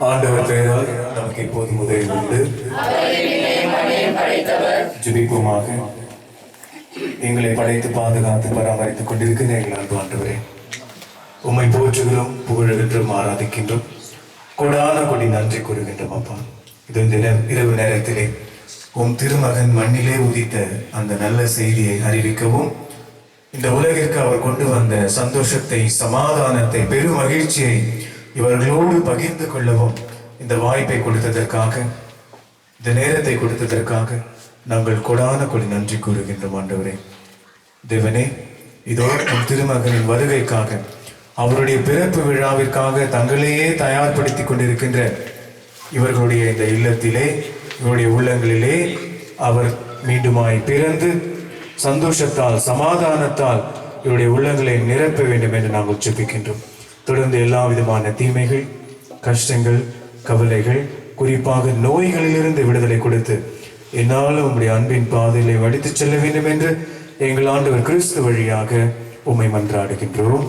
ஆண்டவர் பெயரால் நமக்கு இப்போது முதலில் உண்டு. ஜெபிப்போமாக. எங்களை படைத்து பாதுகாத்து பராமரித்துக் கொண்டிருக்கிற எங்கள் அன்பு ஆண்டவரே, உம்மை போற்றுகிறோம், புகழுகின்றோம், ஆராதிக்கின்றோம், கொடான கொடி நன்றி கூறுகின்றோம். அப்பா, இது இந்த இரவு நேரத்திலே உம் திருமகன் மண்ணிலே உதித்த அந்த நல்ல செய்தியை அறிவிக்கவும், இந்த உலகிற்கு அவர் கொண்டு வந்த சந்தோஷத்தை, சமாதானத்தை, பெரும் மகிழ்ச்சியை இவர்களோடு பகிர்ந்து கொள்ளவும் இந்த வாய்ப்பை கொடுத்ததற்காக, இந்த நேரத்தை கொடுத்ததற்காக நாங்கள் கொடான கொடி நன்றி கூறுகின்றோம். ஆண்டவரே தேவனே, இதோ உம் திருமகனின் வருகைக்காக, அவருடைய பிறப்பு விழாவிற்காக தங்களையே தயார்படுத்தி கொண்டிருக்கின்ற இவர்களுடைய இந்த இல்லத்திலே, இவருடைய உள்ளங்களிலே அவர் மீண்டுமாய் பிறந்து சந்தோஷத்தால், சமாதானத்தால் இவருடைய உள்ளங்களை நிரப்ப வேண்டும் என்று நாங்கள் ஜெபிக்கின்றோம். தொடர்ந்து எல்லா விதமான தீமைகள், கஷ்டங்கள், கவலைகள், குறிப்பாக நோய்களிலிருந்து விடுதலை கொடுத்து என்னாலும் உம்முடைய அன்பின் பாதையிலே வடித்துச் செல்ல வேண்டும் என்று எங்கள் ஆண்டவர் கிறிஸ்து வழியாக உம்மை மன்றாடுகின்றோம்.